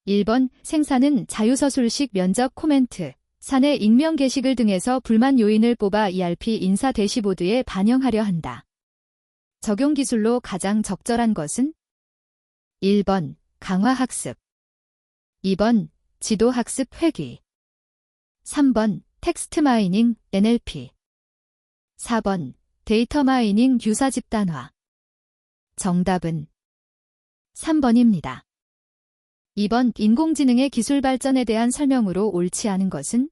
1번 생산은 자유서술식 면접 코멘트, 사내 익명 게시글 등에서 불만 요인을 뽑아 ERP 인사 대시보드에 반영하려 한다. 적용 기술로 가장 적절한 것은? 1번 강화학습, 2번 지도학습 회귀, 3번 텍스트 마이닝 NLP, 4번 데이터 마이닝 유사 집단화. 정답은 3번입니다. 2번 인공지능의 기술 발전에 대한 설명으로 옳지 않은 것은?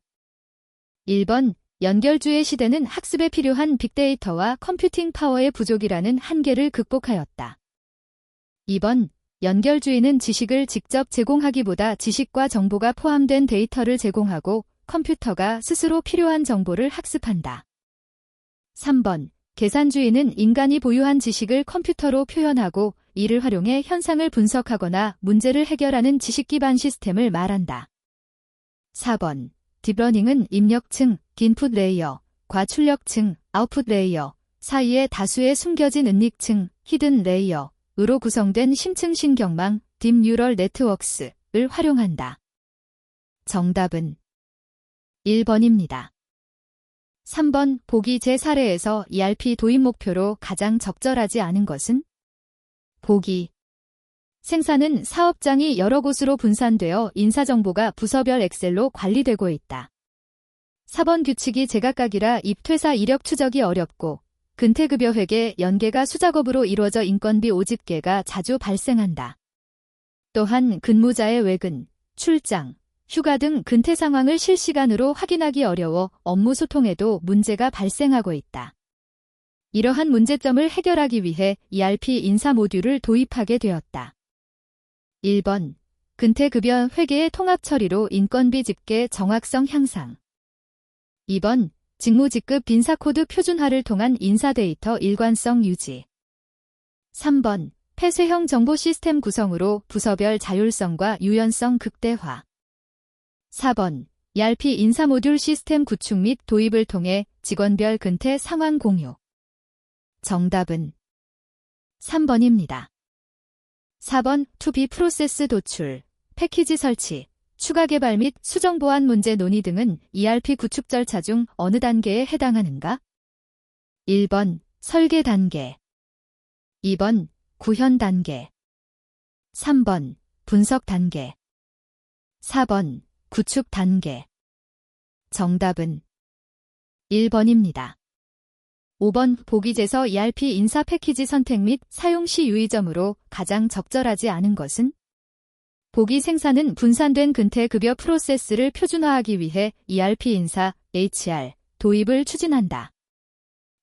1번 연결주의 시대는 학습에 필요한 빅데이터와 컴퓨팅 파워의 부족이라는 한계를 극복하였다. 2번 연결주의는 지식을 직접 제공하기보다 지식과 정보가 포함된 데이터를 제공하고 컴퓨터가 스스로 필요한 정보를 학습한다. 3번 계산주의는 인간이 보유한 지식을 컴퓨터로 표현하고 이를 활용해 현상을 분석하거나 문제를 해결하는 지식 기반 시스템을 말한다. 4번 딥러닝은 입력층, 인풋 레이어, 과출력층, 아웃풋 레이어 사이에 다수의 숨겨진 은닉층, 히든 레이어으로 구성된 심층 신경망, 딥 뉴럴 네트워크스를 활용한다. 정답은 1번입니다. 3번 보기 제 사례에서 ERP 도입 목표로 가장 적절하지 않은 것은? 보기 생산은 사업장이 여러 곳으로 분산되어 인사정보가 부서별 엑셀로 관리되고 있다. 4번 규칙이 제각각이라 입퇴사 이력 추적이 어렵고 근태급여 회계 연계가 수작업으로 이루어져 인건비 오집계가 자주 발생한다. 또한 근무자의 외근, 출장, 휴가 등 근태 상황을 실시간으로 확인하기 어려워 업무 소통에도 문제가 발생하고 있다. 이러한 문제점을 해결하기 위해 ERP 인사 모듈을 도입하게 되었다. 1번 근태급여 회계의 통합 처리로 인건비 집계 정확성 향상. 2번 직무직급 인사코드 표준화를 통한 인사 데이터 일관성 유지. 3번 폐쇄형 정보 시스템 구성으로 부서별 자율성과 유연성 극대화. 4번 ERP 인사 모듈 시스템 구축 및 도입을 통해 직원별 근태 상황 공유. 정답은 3번입니다. 4번 투비 프로세스 도출, 패키지 설치, 추가 개발 및 수정 보안 문제 논의 등은 ERP 구축 절차 중 어느 단계에 해당하는가? 1번 설계 단계, 2번 구현 단계, 3번 분석 단계, 4번 구축 단계. 정답은 1번입니다. 5번 보기제서 ERP 인사 패키지 선택 및 사용 시 유의점으로 가장 적절하지 않은 것은? 보기 생산은 분산된 근태급여 프로세스를 표준화하기 위해 ERP 인사, HR, 도입을 추진한다.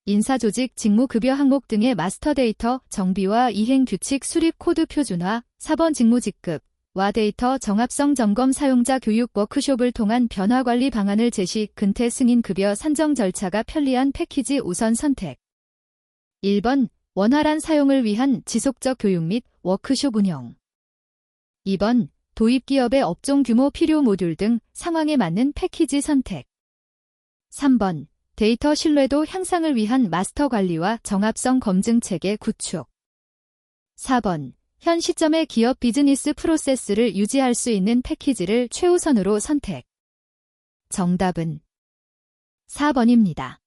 인사조직 직무급여 항목 등의 마스터 데이터 정비와 이행규칙 수립 코드 표준화, 4번 직무직급, 와 데이터 정합성 점검 사용자 교육 워크숍을 통한 변화관리 방안을 제시 근태 승인 급여 산정 절차가 편리한 패키지 우선 선택. 1번 원활한 사용을 위한 지속적 교육 및 워크숍 운영. 2번 도입 기업의 업종 규모 필요 모듈 등 상황에 맞는 패키지 선택. 3번 데이터 신뢰도 향상을 위한 마스터 관리와 정합성 검증 체계 구축. 4번 현 시점의 기업 비즈니스 프로세스를 유지할 수 있는 패키지를 최우선으로 선택. 정답은 4번입니다.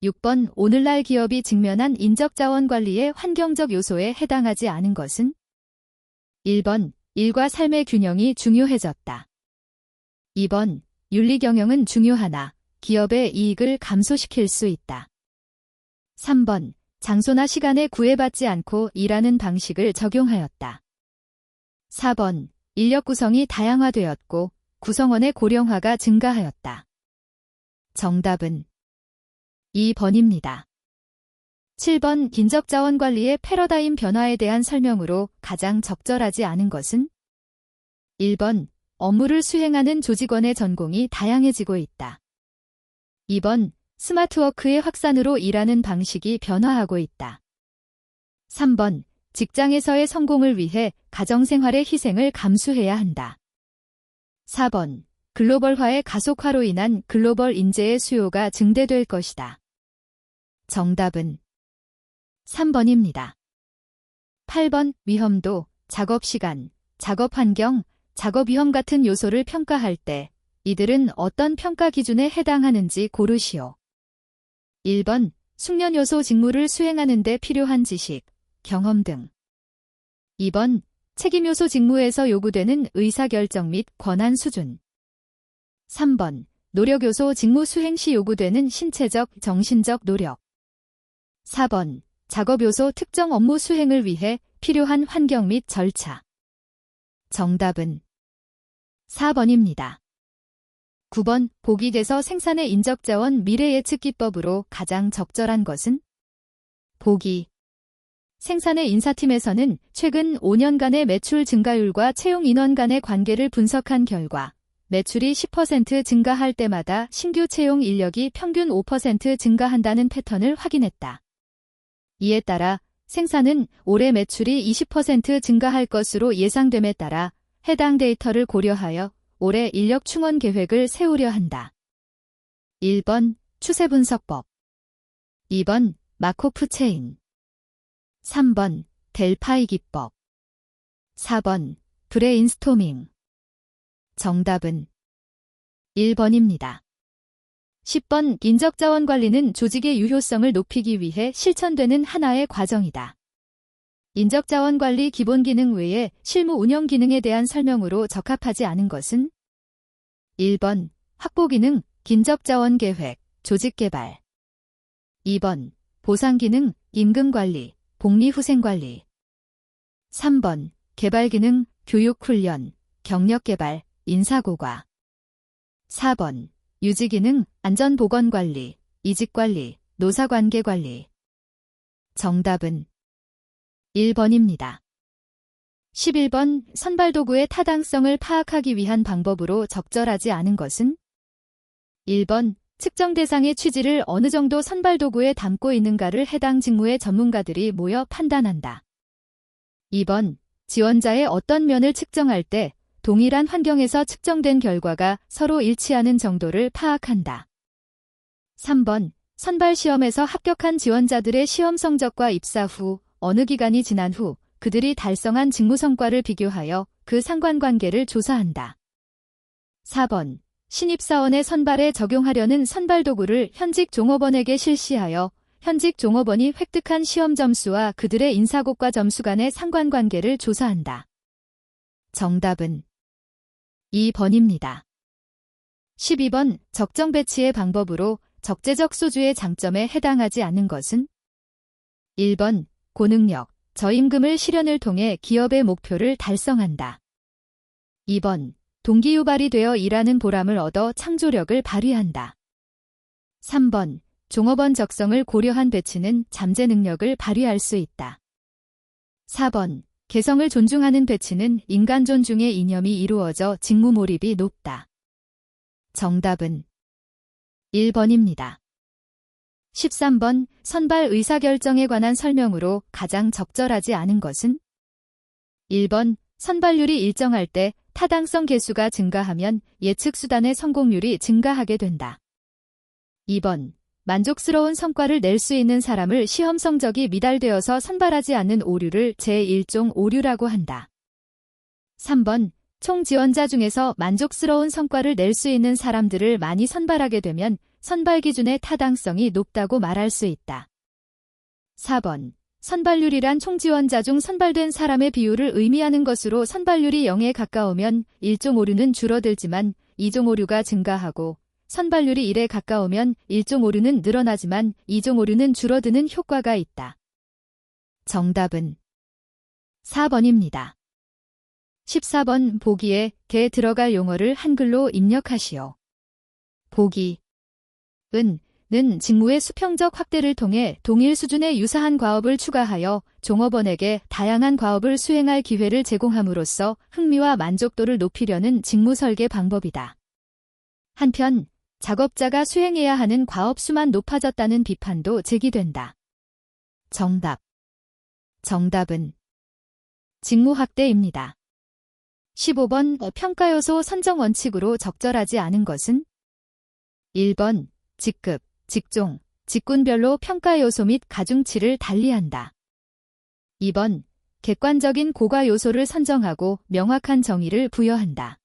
6번 오늘날 기업이 직면한 인적자원 관리의 환경적 요소에 해당하지 않은 것은? 1번 일과 삶의 균형이 중요해졌다. 2번 윤리경영은 중요하나 기업의 이익을 감소시킬 수 있다. 3번 장소나 시간에 구애받지 않고 일하는 방식을 적용하였다. 4번 인력 구성이 다양화되었고 구성원의 고령화가 증가하였다. 정답은 2번입니다. 7번 인적자원 관리의 패러다임 변화에 대한 설명으로 가장 적절하지 않은 것은? 1번 업무를 수행하는 조직원의 전공이 다양해지고 있다. 2번 스마트워크의 확산으로 일하는 방식이 변화하고 있다. 3번 직장에서의 성공을 위해 가정생활의 희생을 감수해야 한다. 4번 글로벌화의 가속화로 인한 글로벌 인재의 수요가 증대될 것이다. 정답은 3번입니다. 8번 위험도, 작업시간, 작업환경, 작업 위험 같은 요소를 평가할 때 이들은 어떤 평가 기준에 해당하는지 고르시오. 1번, 숙련 요소 직무를 수행하는 데 필요한 지식, 경험 등. 2번, 책임 요소 직무에서 요구되는 의사결정 및 권한 수준. 3번, 노력 요소 직무 수행 시 요구되는 신체적, 정신적 노력. 4번, 작업 요소 특정 업무 수행을 위해 필요한 환경 및 절차. 정답은 4번입니다. 9번, 보기에서 생산의 인적자원 미래 예측 기법으로 가장 적절한 것은? 보기. 생산의 인사팀에서는 최근 5년간의 매출 증가율과 채용 인원 간의 관계를 분석한 결과 매출이 10% 증가할 때마다 신규 채용 인력이 평균 5% 증가한다는 패턴을 확인했다. 이에 따라 생산은 올해 매출이 20% 증가할 것으로 예상됨에 따라 해당 데이터를 고려하여 올해 인력 충원 계획을 세우려 한다. 1번 추세 분석법, 2번 마코프 체인, 3번 델파이 기법, 4번 브레인스토밍. 정답은 1번입니다. 10번 인적자원 관리는 조직의 유효성을 높이기 위해 실천되는 하나의 과정이다. 인적자원 관리 기본 기능 외에 실무 운영 기능에 대한 설명으로 적합하지 않은 것은? 1번 확보 기능, 인적자원 계획, 조직 개발. 2번 보상 기능, 임금 관리, 복리 후생 관리. 3번 개발 기능, 교육 훈련, 경력 개발, 인사 고과. 4번 유지 기능, 안전 보건 관리, 이직 관리, 노사 관계 관리. 정답은 1번입니다. 11번 선발 도구의 타당성을 파악하기 위한 방법으로 적절하지 않은 것은? 1번 측정 대상의 취지를 어느 정도 선발 도구에 담고 있는가를 해당 직무의 전문가들이 모여 판단한다. 2번 지원자의 어떤 면을 측정할 때 동일한 환경에서 측정된 결과가 서로 일치하는 정도를 파악한다. 3번 선발 시험에서 합격한 지원자들의 시험 성적과 입사 후 어느 기간이 지난 후 그들이 달성한 직무 성과를 비교하여 그 상관관계를 조사한다. 4번 신입사원의 선발에 적용하려는 선발 도구를 현직 종업원에게 실시하여 현직 종업원이 획득한 시험 점수와 그들의 인사고과 점수 간의 상관관계를 조사한다. 정답은 2번입니다. 12번 적정 배치의 방법으로 적재적 소주의 장점에 해당하지 않는 것은? 1번 고능력, 저임금을 실현을 통해 기업의 목표를 달성한다. 2번 동기유발이 되어 일하는 보람을 얻어 창조력을 발휘한다. 3번 종업원 적성을 고려한 배치는 잠재 능력을 발휘할 수 있다. 4번 개성을 존중하는 배치는 인간 존중의 이념이 이루어져 직무 몰입이 높다. 정답은 1번입니다. 13번 선발 의사결정에 관한 설명으로 가장 적절하지 않은 것은? 1번 선발률이 일정할 때 타당성 계수가 증가하면 예측 수단의 성공률이 증가하게 된다. 2번 만족스러운 성과를 낼 수 있는 사람을 시험 성적이 미달되어서 선발하지 않는 오류를 제1종 오류라고 한다. 3번 총 지원자 중에서 만족스러운 성과를 낼 수 있는 사람들을 많이 선발하게 되면 선발 기준의 타당성이 높다고 말할 수 있다. 4번 선발률이란 총 지원자 중 선발된 사람의 비율을 의미하는 것으로 선발률이 0에 가까우면 1종 오류는 줄어들지만 2종 오류가 증가하고 선발률이 1에 가까우면 1종 오류는 늘어나지만 2종 오류는 줄어드는 효과가 있다. 정답은 4번입니다. 14번 보기에 개 들어갈 용어를 한글로 입력하시오. 보기 는 직무의 수평적 확대를 통해 동일 수준의 유사한 과업을 추가하여 종업원에게 다양한 과업을 수행할 기회를 제공함으로써 흥미와 만족도를 높이려는 직무 설계 방법이다. 한편 작업자가 수행해야 하는 과업 수만 높아졌다는 비판도 제기된다. 정답은 직무 확대입니다. 15번 평가 요소 선정 원칙으로 적절하지 않은 것은? 1번 직급, 직종, 직군별로 평가 요소 및 가중치를 달리한다. 2번 객관적인 고가 요소를 선정하고 명확한 정의를 부여한다.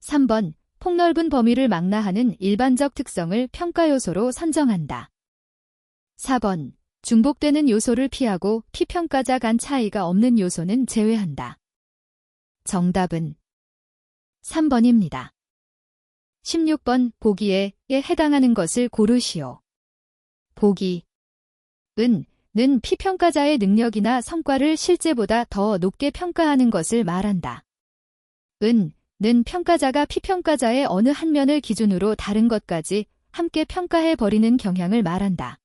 3번, 폭넓은 범위를 망라하는 일반적 특성을 평가 요소로 선정한다. 4번, 중복되는 요소를 피하고 피평가자 간 차이가 없는 요소는 제외한다. 정답은 3번입니다. 16번, 보기에 해당하는 것을 고르시오. 보기. 는 피평가자의 능력이나 성과를 실제보다 더 높게 평가하는 것을 말한다. 는 평가자가 피평가자의 어느 한 면을 기준으로 다른 것까지 함께 평가해버리는 경향을 말한다.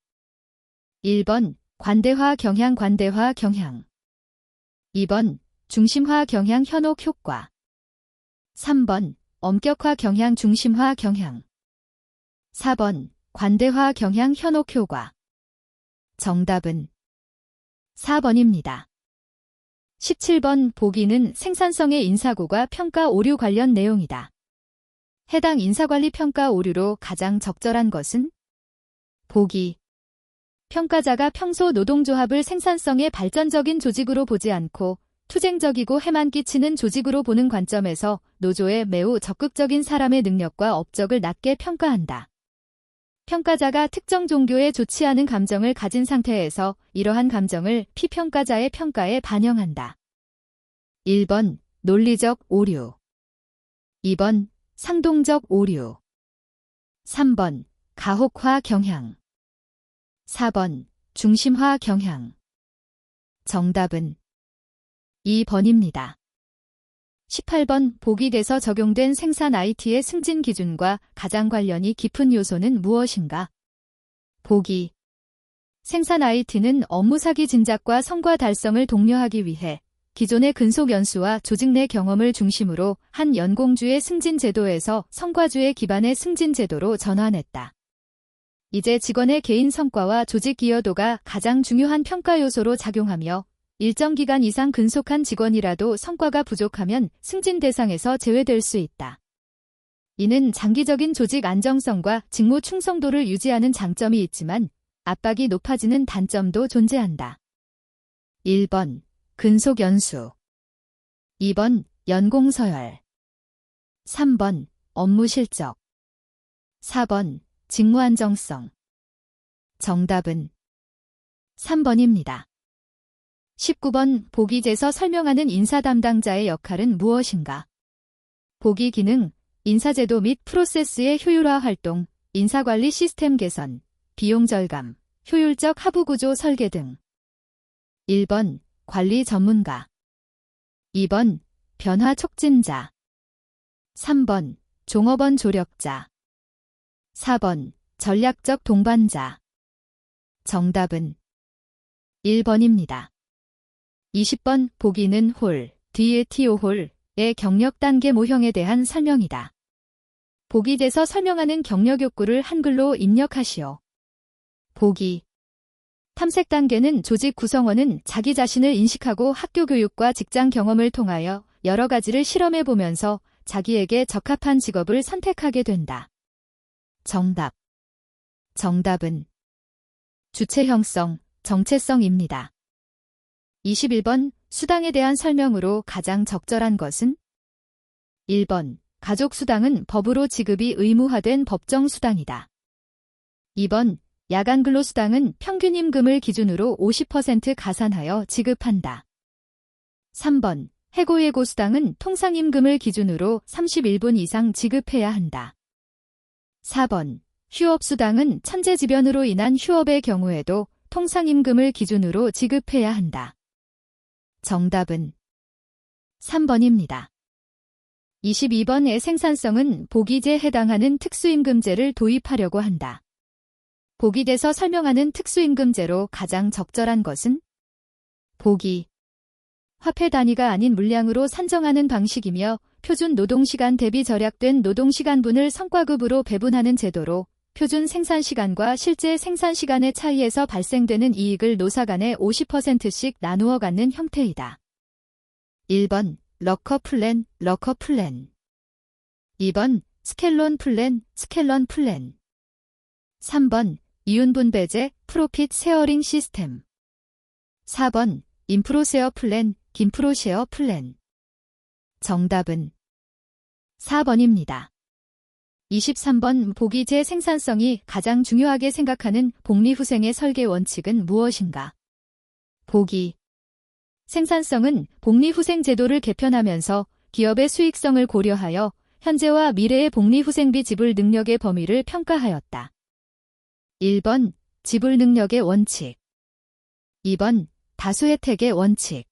1번, 관대화 경향 관대화 경향. 2번, 중심화 경향 현혹 효과. 3번, 엄격화 경향 중심화 경향. 4번, 관대화 경향 현혹 효과. 정답은 4번입니다. 17번, 보기는 생산성의 인사고가 평가 오류 관련 내용이다. 해당 인사관리 평가 오류로 가장 적절한 것은? 보기. 평가자가 평소 노동조합을 생산성의 발전적인 조직으로 보지 않고 투쟁적이고 해만 끼치는 조직으로 보는 관점에서 노조의 매우 적극적인 사람의 능력과 업적을 낮게 평가한다. 평가자가 특정 종교에 좋지 않은 감정을 가진 상태에서 이러한 감정을 피평가자의 평가에 반영한다. 1번, 논리적 오류. 2번, 상동적 오류. 3번, 가혹화 경향. 4번, 중심화 경향. 정답은 2번입니다. 18번, 보기에서 적용된 생산 IT의 승진 기준과 가장 관련이 깊은 요소는 무엇인가? 보기. 생산 IT는 업무 사기 진작과 성과 달성을 독려하기 위해 기존의 근속 연수와 조직 내 경험을 중심으로 한 연공주의 승진 제도에서 성과주의 기반의 승진 제도로 전환했다. 이제 직원의 개인 성과와 조직 기여도가 가장 중요한 평가 요소로 작용하며 일정 기간 이상 근속한 직원이라도 성과가 부족하면 승진 대상에서 제외될 수 있다. 이는 장기적인 조직 안정성과 직무 충성도를 유지하는 장점이 있지만 압박이 높아지는 단점도 존재한다. 1번, 근속 연수. 2번, 연공 서열. 3번, 업무 실적. 4번, 직무 안정성. 정답은 3번입니다. 19번, 보기에서 설명하는 인사 담당자의 역할은 무엇인가? 보기 기능, 인사제도 및 프로세스의 효율화 활동, 인사관리 시스템 개선, 비용 절감, 효율적 하부구조 설계 등. 1번, 관리 전문가. 2번, 변화 촉진자. 3번, 종업원 조력자. 4번, 전략적 동반자. 정답은 1번입니다. 20번, 보기는 홀, 뒤에 TO홀의 경력 단계 모형에 대한 설명이다. 보기에서 설명하는 경력 욕구를 한글로 입력하시오. 보기. 탐색 단계는 조직 구성원은 자기 자신을 인식하고 학교 교육과 직장 경험을 통하여 여러 가지를 실험해 보면서 자기에게 적합한 직업을 선택하게 된다. 정답. 정답은 주체형성, 정체성입니다. 21번, 수당에 대한 설명으로 가장 적절한 것은? 1번, 가족수당은 법으로 지급이 의무화된 법정 수당이다. 2번, 야간근로수당은 평균 임금을 기준으로 50% 가산하여 지급한다. 3번, 해고예고수당은 통상임금을 기준으로 31분 이상 지급해야 한다. 4번, 휴업수당은 천재지변으로 인한 휴업의 경우에도 통상임금을 기준으로 지급해야 한다. 정답은 3번입니다. 22번의 생산성은 보기제에 해당하는 특수임금제를 도입하려고 한다. 보기에서 설명하는 특수임금제로 가장 적절한 것은? 보기. 화폐 단위가 아닌 물량으로 산정하는 방식이며 표준 노동시간 대비 절약된 노동시간분을 성과급으로 배분하는 제도로 표준 생산시간과 실제 생산시간의 차이에서 발생되는 이익을 노사 간에 50%씩 나누어 갖는 형태이다. 1번, 러커 플랜, 러커 플랜. 2번, 스켈론 플랜, 스켈런 플랜. 3번, 이윤분배제, 프로핏 쉐어링 시스템. 4번, 인프로쉐어 플랜, 김프로쉐어 플랜. 정답은 4번입니다. 23번 보기 제 생산성이 가장 중요하게 생각하는 복리후생의 설계 원칙은 무엇인가? 보기. 생산성은 복리후생 제도를 개편하면서 기업의 수익성을 고려하여 현재와 미래의 복리후생비 지불 능력의 범위를 평가하였다. 1번 지불 능력의 원칙. 2번 다수 혜택의 원칙.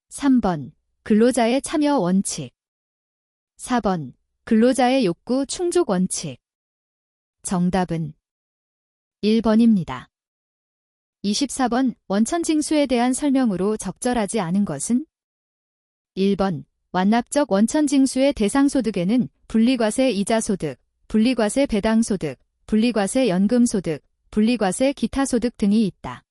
3번 근로자의 참여 원칙. 4번 근로자의 욕구 충족 원칙. 정답은 1번입니다. 24번 원천징수에 대한 설명으로 적절하지 않은 것은? 1번 완납적 원천징수의 대상소득에는 분리과세 이자소득, 분리과세 배당소득, 분리과세 연금소득, 분리과세 기타소득 등이 있다.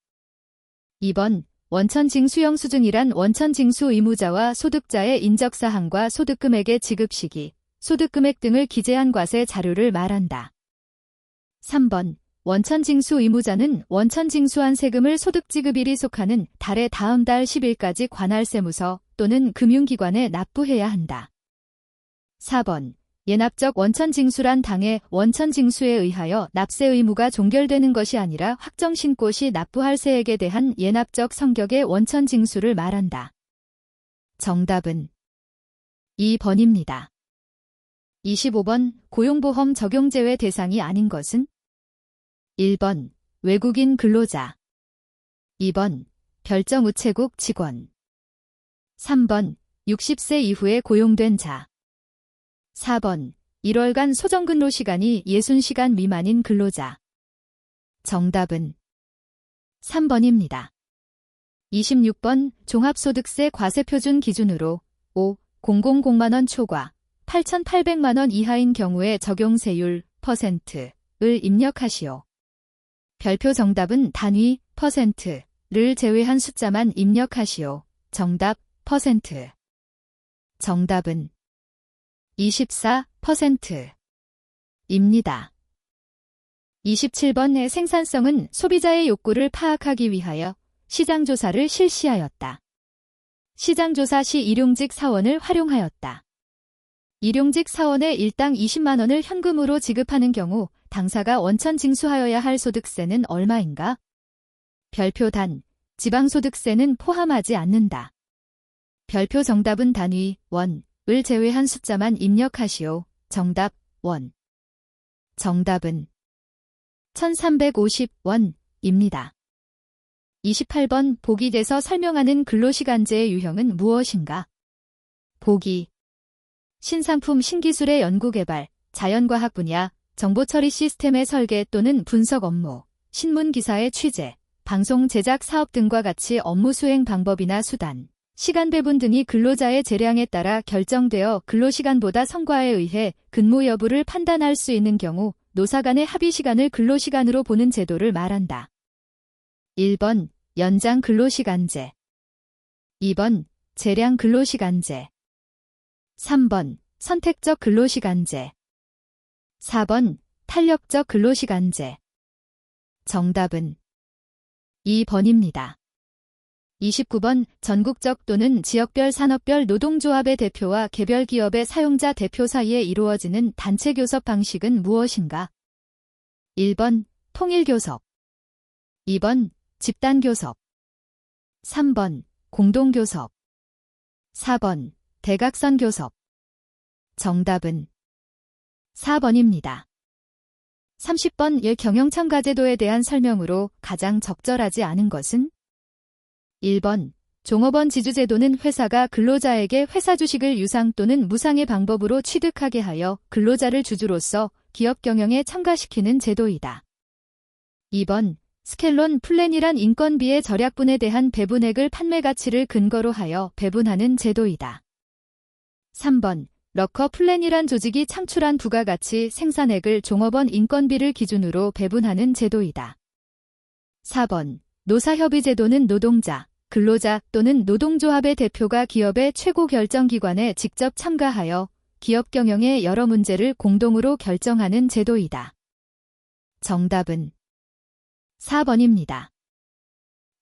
2번 원천징수형 수준이란 원천징수 의무자와 소득자의 인적사항과 소득금액의 지급시기, 소득금액 등을 기재한 과세 자료를 말한다. 3번 원천징수 의무자는 원천징수한 세금을 소득지급일이 속하는 달의 다음 달 10일까지 관할세무서 또는 금융기관에 납부해야 한다. 4번 예납적 원천징수란 당해 원천징수에 의하여 납세 의무가 종결되는 것이 아니라 확정신고 시 납부할 세액에 대한 예납적 성격의 원천징수를 말한다. 정답은 2번입니다. 25번 고용보험 적용 제외 대상이 아닌 것은? 1번 외국인 근로자. 2번 별정우체국 직원. 3번 60세 이후에 고용된 자. 4번 1월간 소정근로시간이 60시간 미만인 근로자. 정답은 3번입니다. 26번 종합소득세 과세표준 기준으로 5,000만원 초과 8,800만원 이하인 경우에 적용세율 %를 입력하시오. 별표 정답은 단위 %를 제외한 숫자만 입력하시오. 정답 %. 정답은 24%입니다. 27번의 생산성은 소비자의 욕구를 파악하기 위하여 시장조사를 실시하였다. 시장조사 시 일용직 사원을 활용하였다. 일용직 사원에 일당 20만원을 현금으로 지급하는 경우 당사가 원천 징수하여야 할 소득세는 얼마인가? 별표 단, 지방소득세는 포함하지 않는다. 별표 정답은 단위, 원을 제외한 숫자만 입력하시오. 정답, 원. 정답은 1350원입니다. 28번 보기에서 설명하는 근로시간제의 유형은 무엇인가? 보기. 신상품 신기술의 연구개발, 자연과학 분야, 정보처리 시스템의 설계 또는 분석 업무, 신문기사의 취재, 방송 제작 사업 등과 같이 업무 수행 방법이나 수단, 시간 배분 등이 근로자의 재량에 따라 결정되어 근로시간보다 성과에 의해 근무 여부를 판단할 수 있는 경우 노사 간의 합의시간을 근로시간으로 보는 제도를 말한다. 1번 연장 근로시간제. 2번 재량 근로시간제. 3번 선택적 근로시간제. 4번 탄력적 근로시간제. 정답은 2번입니다. 29번 전국적 또는 지역별 산업별 노동조합의 대표와 개별 기업의 사용자 대표 사이에 이루어지는 단체교섭 방식은 무엇인가? 1번 통일교섭. 2번 집단교섭. 3번 공동교섭. 4번 대각선 교섭. 정답은 4번입니다. 30번 경영첨가제도에 대한 설명으로 가장 적절하지 않은 것은? 1번 종업원 지주제도는 회사가 근로자에게 회사 주식을 유상 또는 무상의 방법으로 취득하게 하여 근로자를 주주로서 기업 경영에 참가시키는 제도이다. 2번 스켈론 플랜이란 인건비의 절약분에 대한 배분액을 판매 가치를 근거로 하여 배분하는 제도이다. 3번 러커 플랜이란 조직이 창출한 부가가치 생산액을 종업원 인건비를 기준으로 배분하는 제도이다. 4번 노사협의제도는 노동자, 근로자 또는 노동조합의 대표가 기업의 최고 결정기관에 직접 참가하여 기업 경영의 여러 문제를 공동으로 결정하는 제도이다. 정답은 4번입니다.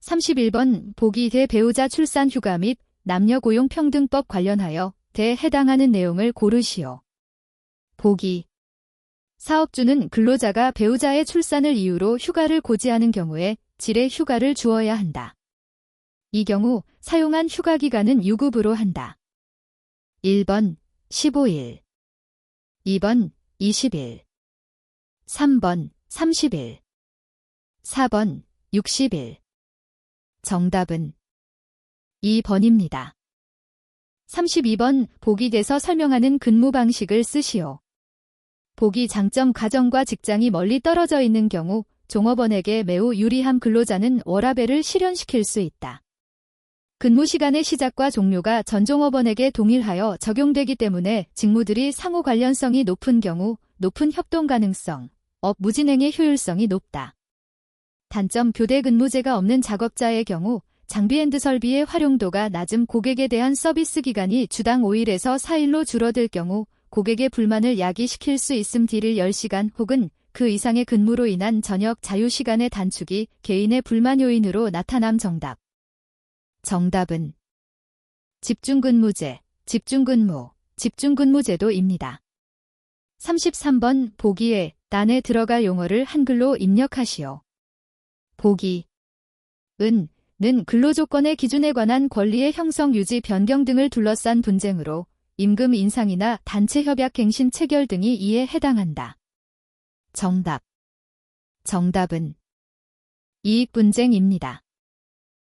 31번 보기 대배우자 출산 휴가 및 남녀 고용 평등법 관련하여 해당하는 내용을 고르시오. 보기. 사업주는 근로자가 배우자의 출산을 이유로 휴가를 고지하는 경우에 질의 휴가를 주어야 한다. 이 경우 사용한 휴가 기간은 유급으로 한다. 1번 15일, 2번 20일, 3번 30일, 4번 60일. 정답은 2번입니다. 32번 보기에서 설명하는 근무 방식을 쓰시오. 보기 장점 가정과 직장이 멀리 떨어져 있는 경우 종업원에게 매우 유리한 근로자는 워라밸을 실현시킬 수 있다. 근무 시간의 시작과 종료가 전 종업원에게 동일하여 적용되기 때문에 직무들이 상호 관련성이 높은 경우 높은 협동 가능성, 업 무진행의 효율성이 높다. 단점 교대 근무제가 없는 작업자의 경우 장비 앤드 설비의 활용도가 낮음 고객에 대한 서비스 기간이 주당 5일에서 4일로 줄어들 경우 고객의 불만을 야기시킬 수 있음. 딜을 10시간 혹은 그 이상의 근무로 인한 저녁 자유시간의 단축이 개인의 불만 요인으로 나타남. 정답. 정답은 집중근무제, 집중근무, 집중근무제도입니다. 33번 보기에 란에 들어갈 용어를 한글로 입력하시오. 보기. 는 근로조건의 기준에 관한 권리의 형성, 유지, 변경 등을 둘러싼 분쟁으로 임금 인상이나 단체 협약 갱신 체결 등이 이에 해당한다. 정답. 정답은 이익분쟁입니다.